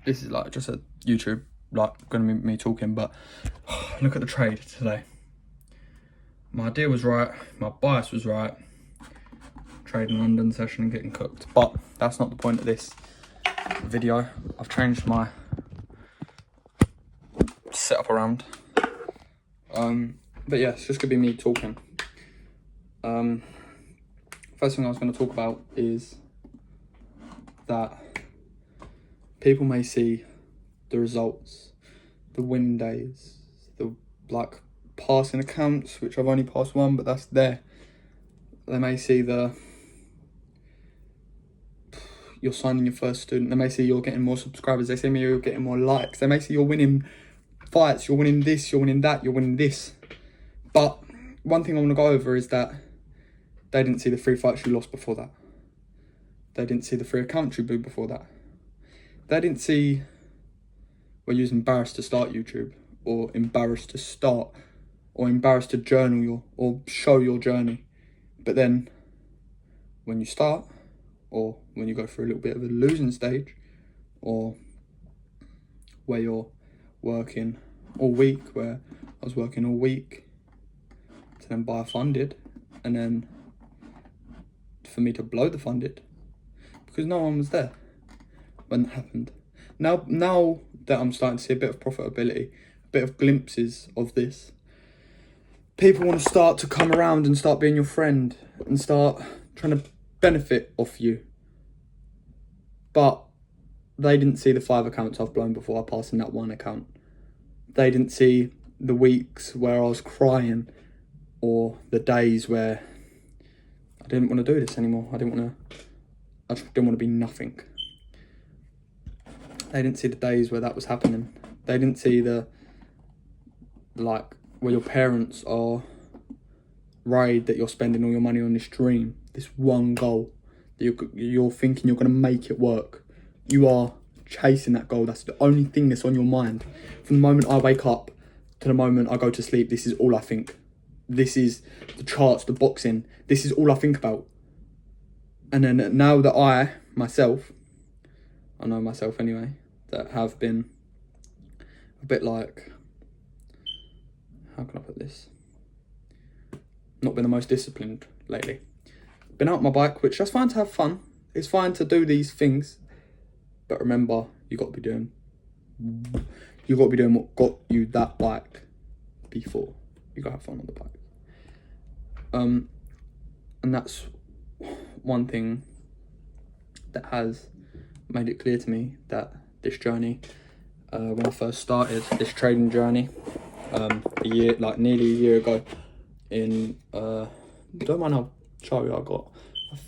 this is like just a YouTube, like gonna be me talking, but look at the trade today. My idea was right, my bias was right. Trading London session and getting cooked, but that's not the point of this video. I've changed my setup around. But yeah, it's just gonna be me talking. First thing I was going to talk about is that people may see the results, the win days, the like passing accounts, which I've only passed one, but that's there. They may see you're signing your first student. They may see you're getting more subscribers. They see you're getting more likes. They may see you're winning fights. You're winning this. You're winning that. You're winning this. But one thing I want to go over is that they didn't see the 3 fights you lost before that. They didn't see the 3 accounts you blew before that. They didn't see where you was embarrassed to start YouTube, or embarrassed to start, or embarrassed to journal or show your journey. But then when you start, or when you go through a little bit of a losing stage, or where you're working all week, where I was working all week to then buy a funded, and then for me to blow the funded because no one was there when that happened. Now that I'm starting to see a bit of profitability, a bit of glimpses of this, people want to start to come around and start being your friend and start trying to benefit off you. But they didn't see the 5 accounts I've blown before I passed in that 1 account. They didn't see the weeks where I was crying, or the days where I didn't want to do this anymore. I just didn't want to be nothing. They didn't see the days where that was happening. They didn't see where your parents are worried that you're spending all your money on this dream, this one goal, that you're thinking you're going to make it work. You are chasing that goal. That's the only thing that's on your mind. From the moment I wake up to the moment I go to sleep, this is all I think. This is the charts, the boxing. This is all I think about. And then now that I know myself anyway, that have been a bit like, how can I put this? Not been the most disciplined lately. Been out on my bike, which that's fine to have fun. It's fine to do these things. But remember, you got to be doing what got you that bike before. You got to have fun on the bike. And that's one thing that has made it clear to me that this journey, when I first started this trading journey, nearly a year ago, don't mind how chubby I got.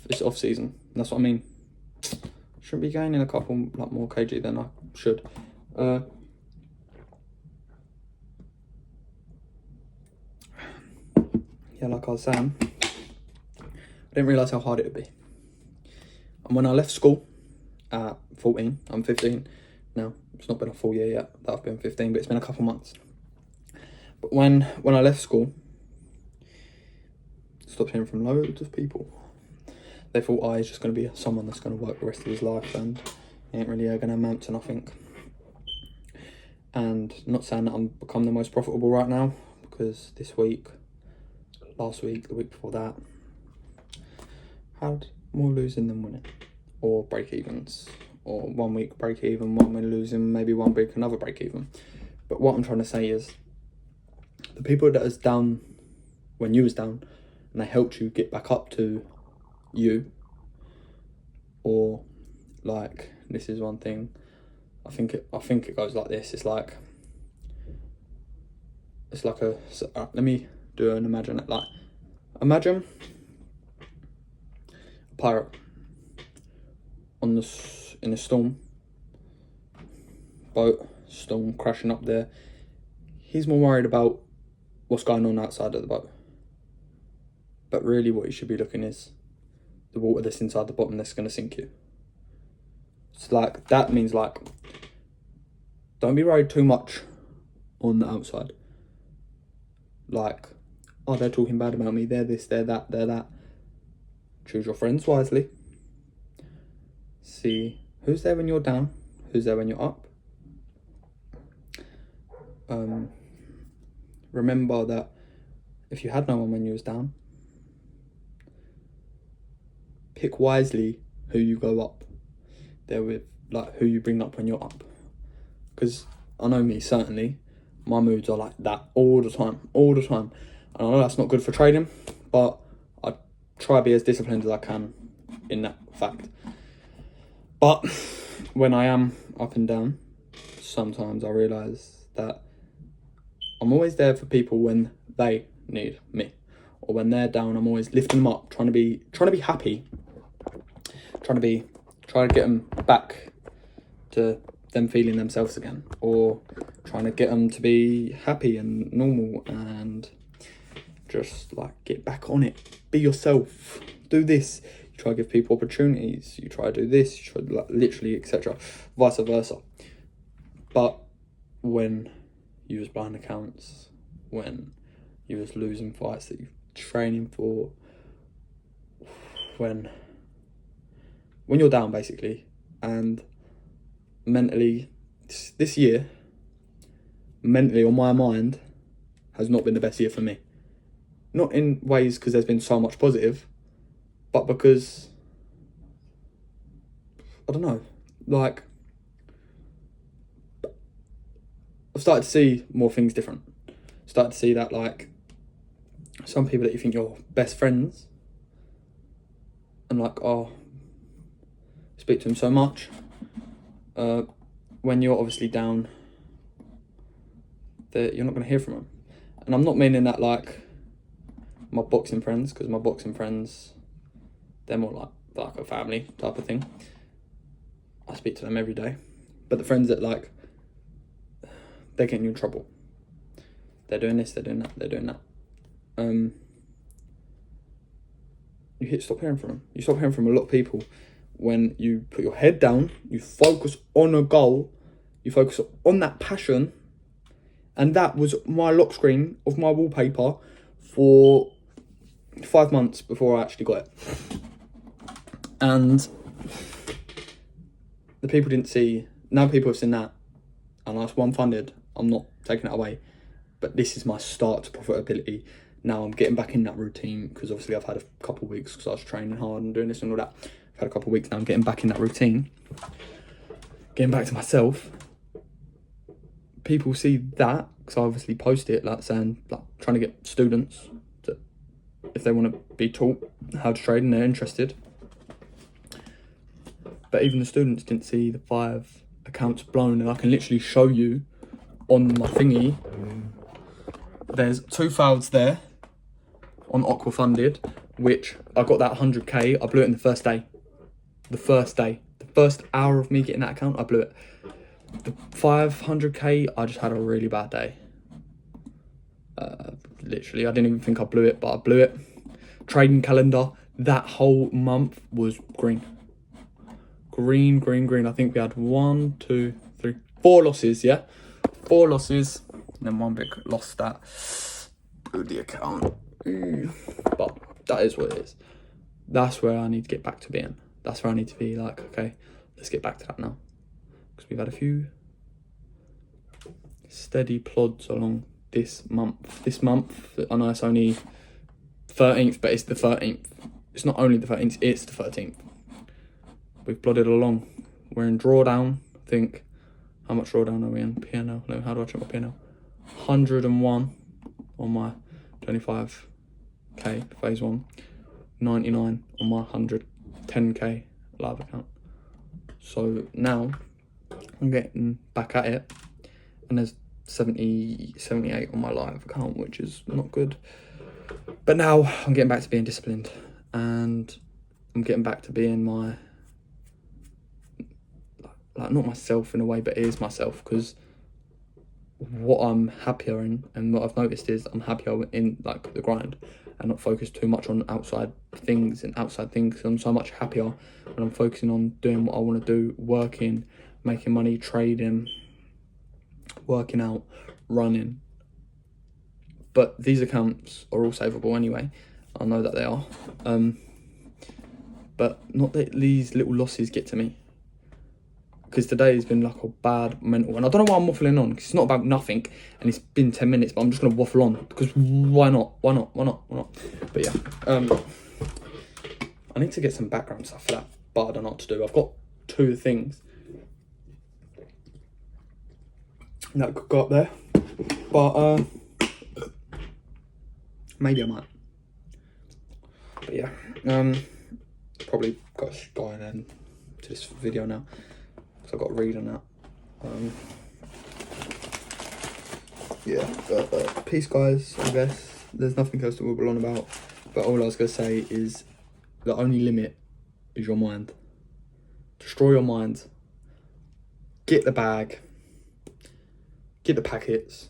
It's off season. That's what I mean. Shouldn't be gaining a couple more kg than I should. Yeah, like I was saying, I didn't realise how hard it would be. And when I left school at 14, I'm 15 now. It's not been a full year yet that I've been 15, but it's been a couple months. But when I left school, I stopped hearing from loads of people. They thought he's just going to be someone that's going to work the rest of his life and he ain't really going to amount to nothing. And not saying that I'm become the most profitable right now, because this week, last week, the week before that, had more losing than winning, or break evens, or 1 week break even, 1 week losing, maybe 1 week another break even. But what I'm trying to say is, the people that was down when you was down, and they helped you get back up to you, or like, this is one thing, I think it goes like this. It's like let me do an imagine a pirate in a storm crashing up there. He's more worried about what's going on outside of the boat, but really what you should be looking is the water that's inside the bottom that's going to sink you. It's like, that means like, don't be worried too much on the outside. Like, oh, they're talking bad about me, they're this, they're that, they're that. Choose your friends wisely. See who's there when you're down, who's there when you're up. Remember that if you had no one when you was down, pick wisely who you go up there with, like who you bring up when you're up. Because I know me, certainly, my moods are like that all the time. And I know that's not good for trading, but I try to be as disciplined as I can in that fact. But when I am up and down, sometimes I realise that I'm always there for people when they need me, or when they're down. I'm always lifting them up, trying to be happy, trying to get them back to them feeling themselves again, or trying to get them to be happy and normal, and just like get back on it. Be yourself. Do this. You try to give people opportunities. You try to do this. You try to, like, literally, etc. Vice versa. But when you was buying accounts, when you was losing fights that you're training for, when you're down basically, and mentally, this year, mentally on my mind, has not been the best year for me. Not in ways because there's been so much positive, but because, I don't know, like, I've started to see more things different. Started to see that, like, some people that you think you're best friends, and like, oh, speak to them so much, when you're obviously down, that you're not going to hear from them. And I'm not meaning that like my boxing friends, because my boxing friends, they're more like a family type of thing. I speak to them every day. But the friends that, like, they're getting you in trouble, they're doing this, they're doing that, they're doing that, you stop hearing from them. You stop hearing from a lot of people when you put your head down, you focus on a goal, you focus on that passion. And that was my lock screen of my wallpaper for 5 months before I actually got it. And the people didn't see. Now people have seen that, and that's one funded. I'm not taking it away, but this is my start to profitability. Now I'm getting back in that routine, because obviously I've had a couple of weeks because I was training hard and doing this and all that. I've had a couple of weeks now. I'm getting back in that routine, getting back to myself. People see that because I obviously post it, like saying, like, trying to get students to, if they want to be taught how to trade and they're interested. But even the students didn't see the 5 accounts blown, and I can literally show you on my thingy. There's 2 files there on Aqua Funded, which I got that 100k. I blew it in the first day. The first hour of me getting that account, I blew it. The 500k, I just had a really bad day. Literally, I didn't even think I blew it, but I blew it. Trading calendar, that whole month was green. Green. I think we had 1, 2, 3, 4 losses, yeah? 4 losses, and then 1 big loss that blew the account. But that is what it is. That's where I need to get back to being. That's where I need to be like, okay, let's get back to that now. Because we've had a few steady plods along this month. This month, I know it's only 13th, but it's the 13th. It's not only the 13th, it's the 13th. We've plodded along. We're in drawdown, I think. How much drawdown are we in? P&L? No, how do I check my P&L? 101 on my 25k phase 1. 99 on my 110k live account. So now I'm getting back at it, and there's 78 on my live account, which is not good. But now I'm getting back to being disciplined, and I'm getting back to being my, like, not myself in a way, but it is myself, because what I'm happier in, and what I've noticed is I'm happier in, like, the grind, and not focus too much on outside things. I'm so much happier when I'm focusing on doing what I want to do, working, making money, trading, working out, running. But these accounts are all savable anyway. I know that they are. But not that these little losses get to me. because today has been like a bad mental, and I don't know why I'm waffling on, because it's not about nothing, and it's been 10 minutes, but I'm just gonna waffle on, because why not? But yeah, I need to get some background stuff for that, but I don't know what to do. I've got 2 things that could go up there, but maybe I might. But yeah, probably got to go in to this video now, because I've got to read on that. Yeah, but peace guys, I guess. There's nothing else to wobble on about, but all I was going to say is the only limit is your mind. Destroy your mind. Get the bag. Get the packets.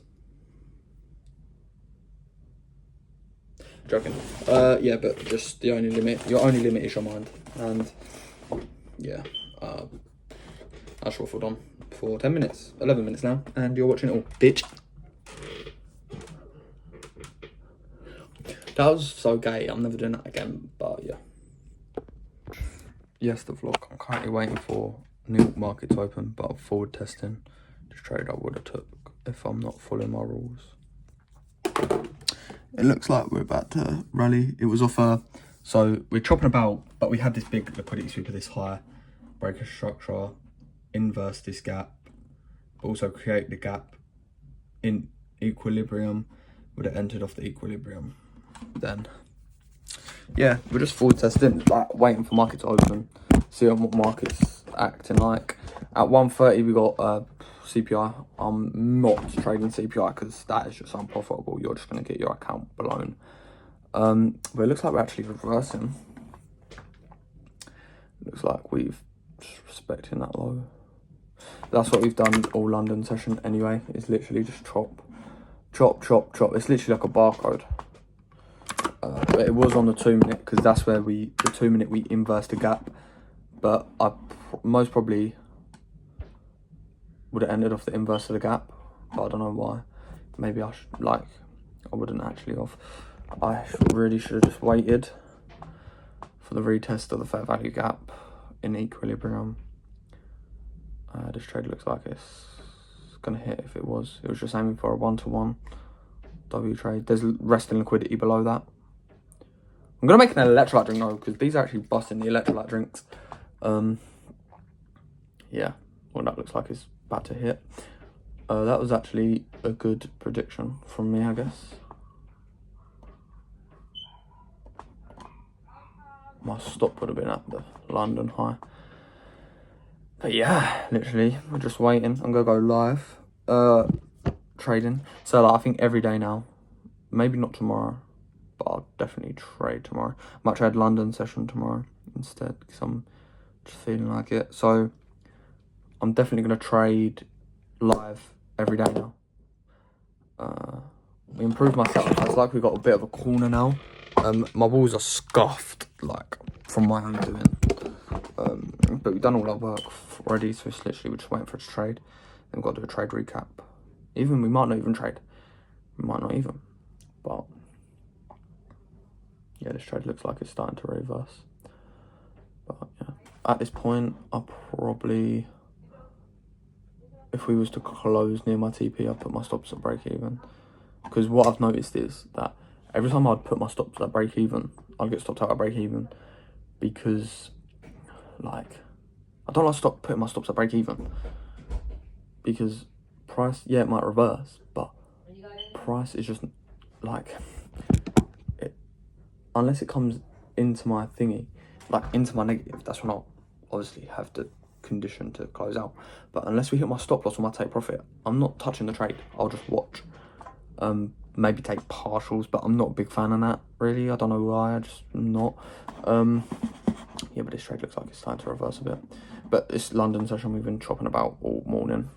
Joking. Yeah, but just the only limit. Your only limit is your mind. And yeah, I waffled on for 10 minutes, 11 minutes now, and you're watching it all, bitch. That was so gay. I'm never doing that again. But yeah. Yes, the vlog. I'm currently waiting for New York market to open, but I'm forward testing this trade I would have took if I'm not following my rules. It looks like we're about to rally. It was off so we're chopping about, but we had this big liquidity sweep of this high, break a structure, inverse this gap, but also create the gap in equilibrium. Would have entered off the equilibrium. Then yeah, we're just forward testing, like waiting for market to open, see what market's acting like. At 1:30 we got CPI. I'm not trading CPI because that is just unprofitable. You're just going to get your account blown. But it looks like we're actually reversing. Looks like we've just respecting that low. That's what we've done all London session anyway. It's literally just chop. It's literally like a barcode. But it was on the 2 minute, because that's where the 2 minute we inverse the gap. But I most probably would have ended off the inverse of the gap, but I don't know why. Maybe I should, I wouldn't actually have. I really should have just waited for the retest of the fair value gap in equilibrium. This trade looks like it's gonna hit. If it was just aiming for a 1-to-1 W trade. There's resting liquidity below that. I'm gonna make an electrolyte drink though, because these are actually busting the electrolyte drinks. Yeah, what that looks like is about to hit. That was actually a good prediction from me, I guess. My stop would have been at the London high. But yeah, literally, we're just waiting. I'm gonna go live, trading. So I think every day now, maybe not tomorrow, but I'll definitely trade tomorrow. Might trade London session tomorrow instead, because I'm just feeling like it. So I'm definitely gonna trade live every day now. We improved my setup. It's like we got a bit of a corner now. My walls are scuffed, like from my own doing. But we've done all our work already, so it's literally we're just waiting for it to trade. Then we've got to do a trade recap. Even we might not even trade. We might not even. But yeah, this trade looks like it's starting to reverse. But yeah, at this point, I'll probably, if we was to close near my TP, I'd put my stops at break even. Because what I've noticed is that every time I'd put my stops at break even, I'd get stopped out at break even, because I don't like putting my stops at break even, because price, yeah, it might reverse, but price is just unless it comes into my thingy, into my negative, that's when I'll obviously have to condition to close out. But unless we hit my stop loss or my take profit, I'm not touching the trade. I'll just watch. Maybe take partials, but I'm not a big fan of that, really. I don't know why, I just not. Yeah, but this trade looks like it's starting to reverse a bit. But this London session we've been chopping about all morning.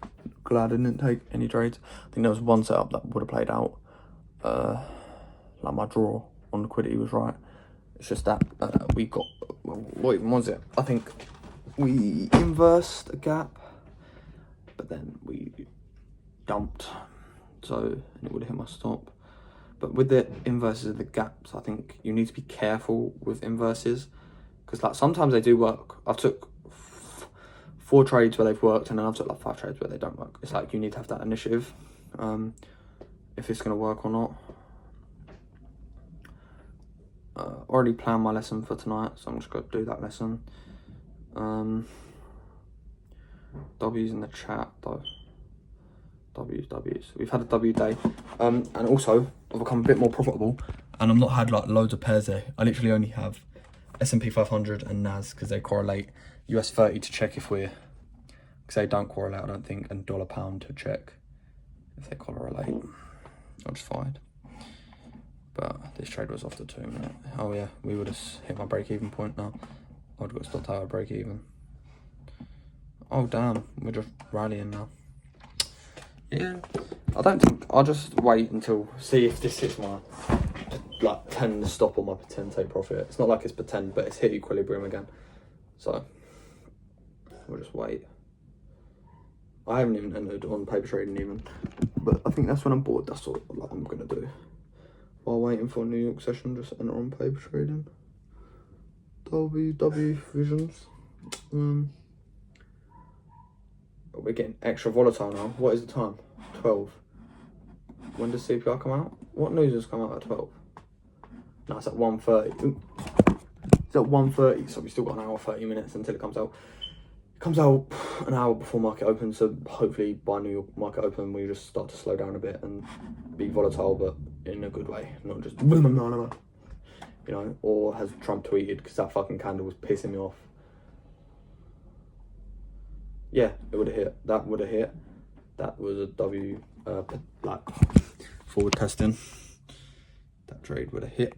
Glad I didn't take any trades. I think there was one setup that would have played out. My draw on liquidity was right. It's just that we got, what even was it? I think we inversed a gap, but then we dumped. So it would have hit my stop. But with the inverses of the gaps, I think you need to be careful with inverses, because sometimes they do work. I took 4 trades where they've worked, and then I've got like 5 trades where they don't work. It's like you need to have that initiative, if it's gonna work or not. Already planned my lesson for tonight, so I'm just gonna do that lesson. W's in the chat though. W's. We've had a W day, and also I've become a bit more profitable, and I've not had like loads of pairs there. I literally only have S&P 500 and NAS because they correlate. US 30 to check if we're, because they don't correlate, I don't think, and dollar pound to check if they correlate. I'm just fine. But this trade was off the 2 minute. Oh yeah, we would have hit my break-even point now. I would have got stopped out at break-even. Oh damn, we're just rallying now. Yeah, I don't think, I'll just wait until, see if this hits my, like, pretend stop on my pretend take profit. It's not like it's pretend, but it's hit equilibrium again. So, we'll just wait. I haven't even entered on paper trading even, but I think that's when I'm bored, that's what like, I'm gonna do. While waiting for a New York session, just enter on paper trading. WW Visions. We're getting extra volatile now. What is the time? 12. When does CPI come out? What news has come out at 12? No, it's at 1:30. It's at 1:30, so we've still got an hour, 30 minutes until it comes out. It comes out an hour before market open, so hopefully by New York market open, we just start to slow down a bit and be volatile, but in a good way, not just, you know, or has Trump tweeted, because that fucking candle was pissing me off. Yeah, it would have hit. That would have hit. That was a W, like, forward testing. That trade would have hit.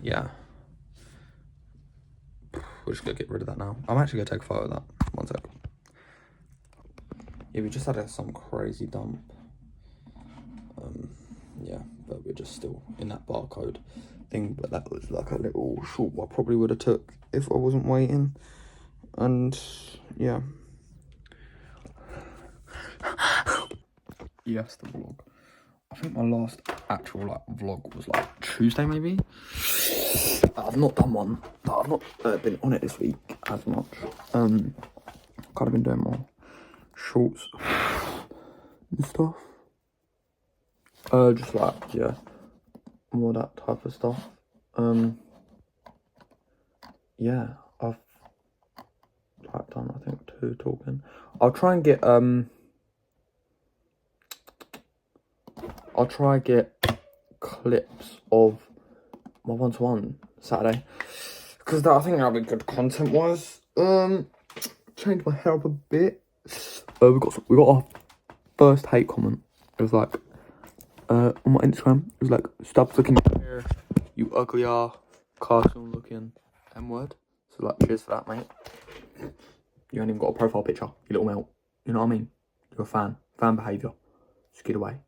Yeah. We're just gonna get rid of that now. I'm actually gonna take a photo of that. 1 sec. Yeah, we just had some crazy dump. Yeah, but we're just still in that barcode thing. But that was like a little short I probably would have took if I wasn't waiting. And yeah. Yes, the vlog. I think my last actual like vlog was like Tuesday maybe. I've not done one. I've not been on it this week as much. Kind of been doing more shorts and stuff. Just like, yeah, more that type of stuff. Yeah, I've like done I think 2 talking. I'll try and get clips of my 1-to-1 Saturday, because I think that'll be good content wise. Change my hair up a bit. We got our first hate comment. It was like on my Instagram. It was like, stop looking at your hair, you ugly cartoon looking M-word. So like, cheers for that, mate. You ain't even got a profile picture, you little melt. You know what I mean? You're a fan behaviour. Just get away.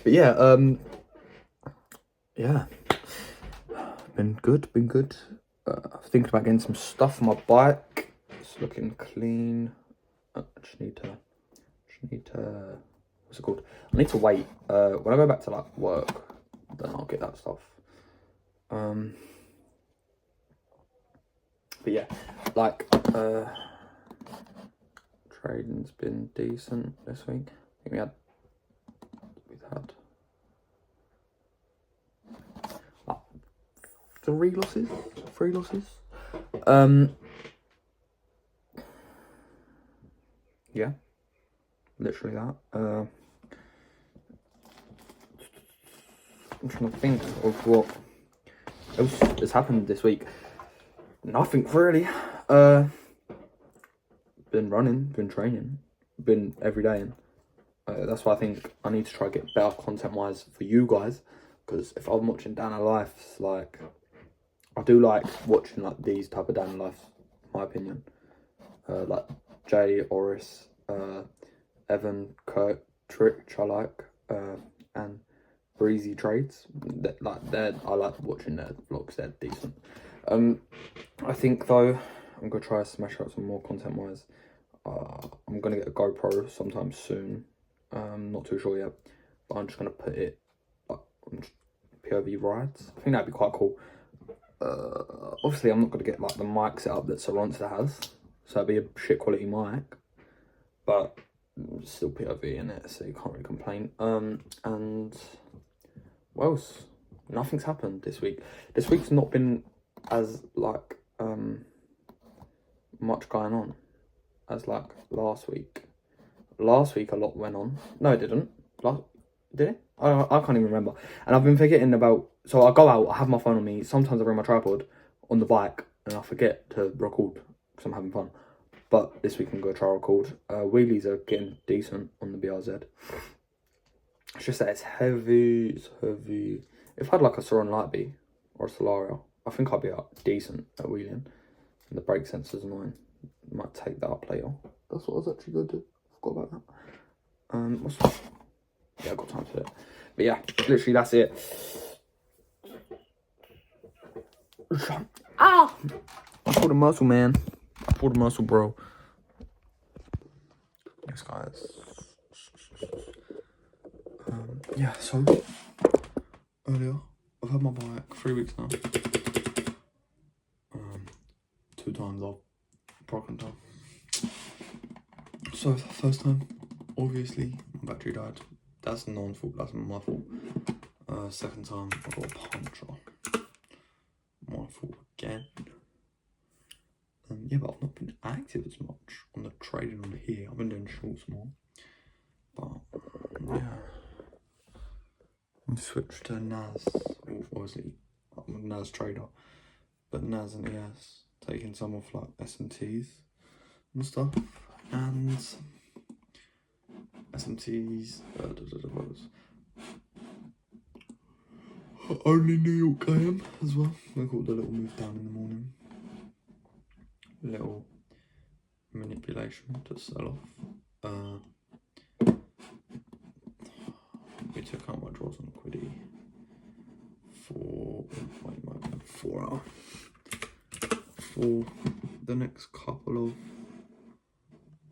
But yeah, yeah, been good. Thinking about getting some stuff for my bike. It's looking clean. Just need to, what's it called? I need to wait. When I go back to like work, then I'll get that stuff. But yeah, like trading's been decent this week. I think we've had like 3 losses. Yeah, literally that. I'm trying to think of what else has happened this week. Nothing really. Been running, been training, been every day. That's why I think I need to try to get better content wise for you guys. Because if I'm watching Dana Life's, like, I do like watching like these type of Dana Life's, my opinion. Like Jay Oris, Evan Kirktrich, I like, and Breezy Trades. I like watching their vlogs. They're decent. I think though I'm gonna try to smash out some more content wise. I'm gonna get a GoPro sometime soon. Not too sure yet, but I'm just gonna put it like on POV rides. I think that'd be quite cool. Obviously I'm not gonna get like the mic setup that Saronsta has. so it'd be a shit quality mic, but still POV in it, so you can't really complain. And what else? Nothing's happened this week. This week's not been as like much going on as like last week. Last week a lot went on. No, it didn't. Did it? I can't even remember. And I've been forgetting about. So I go out. I have my phone on me. Sometimes I bring my tripod on the bike, and I forget to record because I'm having fun. But this week I'm going to try record. Wheelies are getting decent on the BRZ. It's just that it's heavy. It's heavy. If I had like a Sauron Lightbee or a Solario, I think I'd be decent at wheeling. And the brake sensor's annoying. Might take that up later. That's what I was actually going to do. Forgot about that. Yeah, I got time for it. But yeah, literally that's it. Ah! I pulled a muscle, man. I pulled a muscle, bro. Yes, guys. Yeah, so earlier I've had my bike 3 weeks now. 2 times I've broken down. So first time, obviously my battery died. That's non-fault, that's my fault. Second time I got a puncture. My fault again. Yeah, but I've not been active as much on the trading on here. I've been doing shorts more. But yeah. I switched to NAS. Obviously I'm a NAS trader. But NAS and ES, taking some off like SMTs and stuff. And SMTs, only New York I am as well. We called a little move down in the morning. Little manipulation to sell off. We took out my draws on Quiddy for 4 hours. For the next couple of,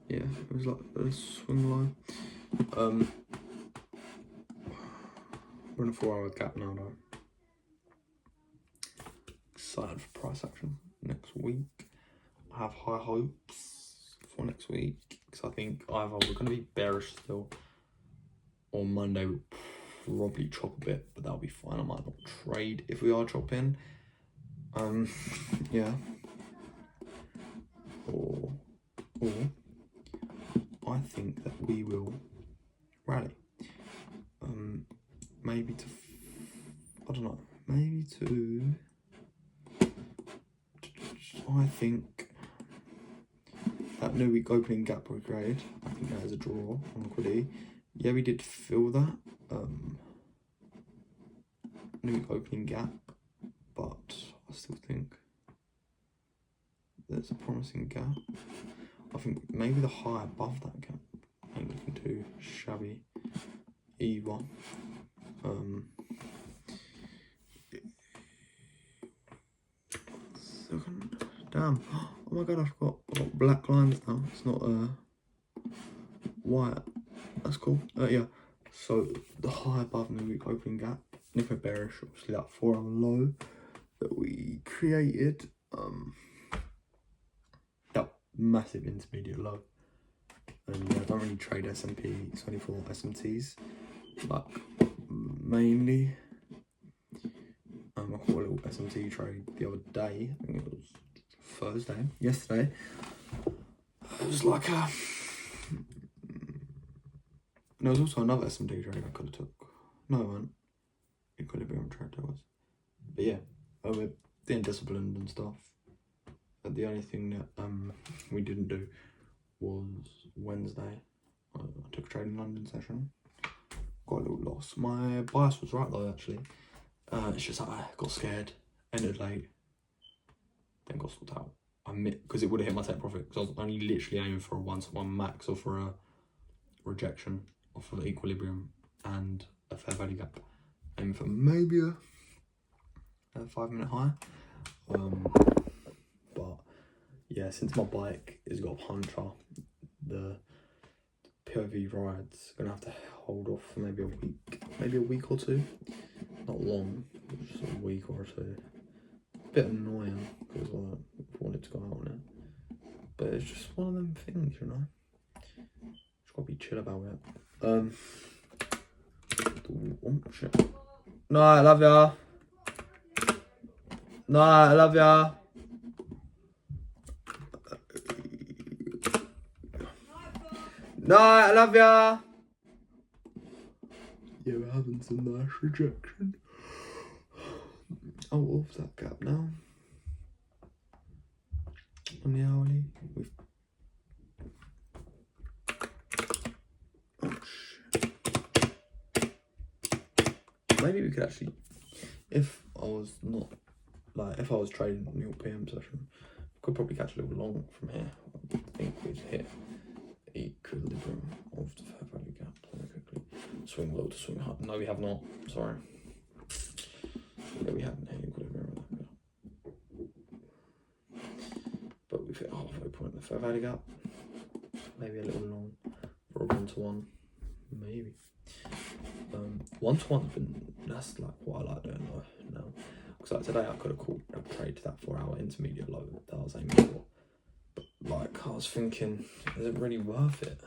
yeah, it was like a swing line. We're in a 4 hour gap now though. Excited for price action next week. I have high hopes for next week because I think either we're going to be bearish still, or Monday we'll probably chop a bit, but that'll be fine. I might not trade if we are chopping. Yeah. Or I think that we will rally. Maybe to, I don't know, maybe to, I think that new week opening gap we created, I think that is a draw on Quiddy. Yeah, we did fill that new week opening gap, but I still think there's a promising gap. I think maybe the high above that gap ain't looking too shabby either. Damn, oh my god, I've got black lines now. It's not white. That's cool. Yeah, so the high above new week opening gap, if we're bearish, obviously that 4 hour low that we created, that massive intermediate low. And yeah, I don't really trade S&P 24 SMTs, like mainly. I caught a little SMT trade the other day. I think it was Thursday, yesterday. It was like a. There was also another SMT trade I could have took. No, it wasn't. Equilibrium trade there was. But yeah, we're being disciplined and stuff. But the only thing that we didn't do was Wednesday. I took a trade in London session. Got a little loss. My bias was right though, actually. It's just that I got scared, ended late, then got sorted out. Because it would have hit my take profit, because I was only literally aiming for a 1-to-1 max or for a rejection off of equilibrium and a fair value gap. Aiming for maybe a 5-minute high. But yeah, since my bike has got a puncture, the POV ride's gonna have to hold off for maybe a week or two. Not long, just a week or two. Bit annoying because I wanted to go out on it, But it's just one of them things, you know. Just gotta be chill about it. Oh shit. No, I love ya. No, I love ya. No, I love ya. Yeah, we're having some nice rejection. Oh, off that gap now. On the hourly, we've. Oh shit. Maybe we could actually, if I was not, like, if I was trading on your PM session, I could probably catch a little long from here. I think we'd hit equilibrium of the fair value gap very quickly. Swing low to swing high. No, we have not. Sorry. Yeah, we haven't hit equilibrium of that gap. But we've hit halfway point in the fair value gap. Maybe a little long for a 1-to-1. Maybe. 1-to-one's been, that's like what I like doing now. Because like today I could have called a trade to that 4-hour intermediate low that I was aiming for. But like I was thinking, is it really worth it?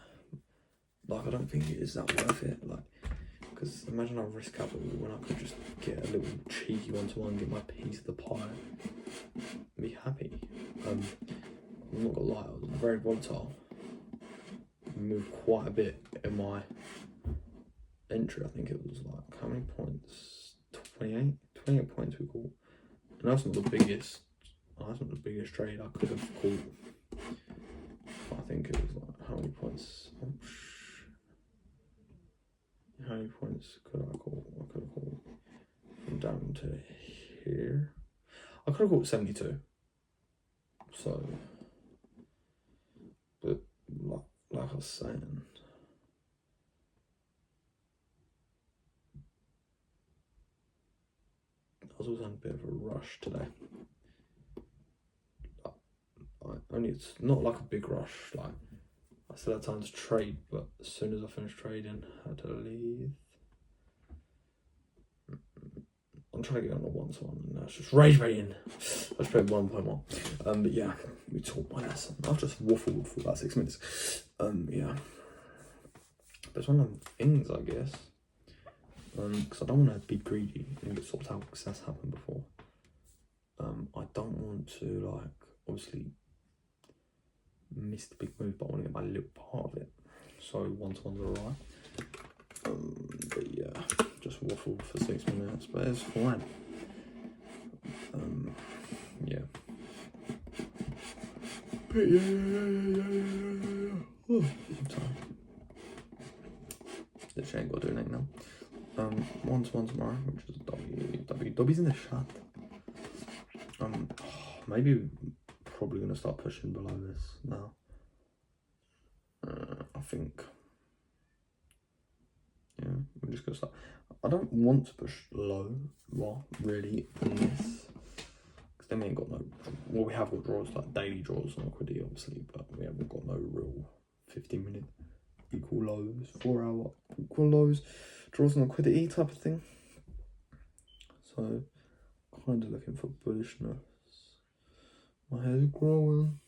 Like I don't think it is that worth it. Like, because imagine I risk capital when I could just get a little cheeky 1-to-1, get my piece of the pie, be happy. I'm not gonna lie, I was very volatile. Moved quite a bit in my entry. I think it was like, how many points? 28 points we caught. And that's not the biggest. That's not the biggest trade I could have caught. I think it was like, how many points? Oh, how many points could I call? I could have called from down to here. I could have called 72. So, but like I was saying, I was also in a bit of a rush today. It's not like a big rush. Like I still had time to trade, but as soon as I finished trading, I had to leave. I'm trying to get on a 1-to-1, and that's just rage baiting. I just played 1.1. But yeah, we taught my lesson. I've just waffled for about 6 minutes. Yeah. But it's one of them things, I guess. Because I don't want to be greedy and get swapped out, because that's happened before. I don't want to, like, obviously miss the big move, but I want to get my little part of it. So 1-to-ones are alright. But yeah, just waffled for 6 minutes, but it's fine. Yeah. But yeah. Oh, I'm tired. Literally ain't got to do anything now. 1-to-1 tomorrow, which is Dobby's in the chat. Maybe probably gonna start pushing below this now. I think. Yeah, we're just gonna start. I don't want to push low, well, really, on this. Because then we ain't got no. Well, we have got draws, like daily draws on liquidity, obviously, but we haven't got no real 15-minute equal lows, 4-hour equal lows, draws on liquidity type of thing. So, kind of looking for bullishness. My hair's growing.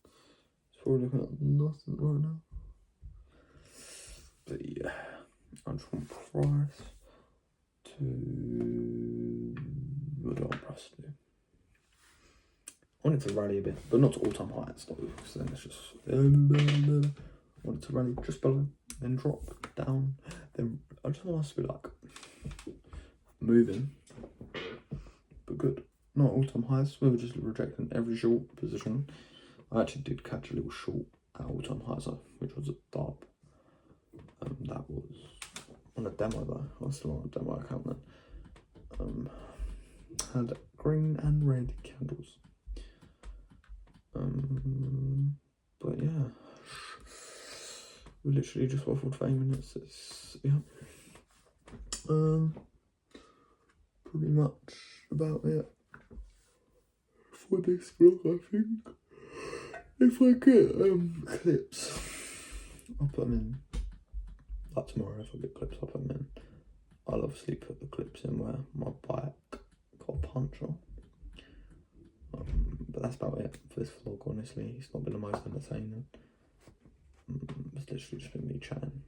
It's probably looking at nothing right now. But yeah, I just want price to. What do I want price to do? I want it to rally a bit, but not to all-time highs though, because then it's just. I want it to rally just below, then drop down. Then I just want us to be like moving, but good. Not all-time highs. We were just rejecting every short position. I actually did catch a little short at all-time highs though, which was a dub. That was on a demo though. I was still on a demo account then. Had green and red candles. But yeah, we literally just waffled for 8 minutes. Yeah. Pretty much about it for this vlog, I think. If I get clips, I'll put them in. Like tomorrow, if I get clips, I'll put them in. I'll obviously put the clips in where my bike got a puncture. But that's about it for this vlog, honestly. It's not been the most entertaining. It's literally just been me chatting.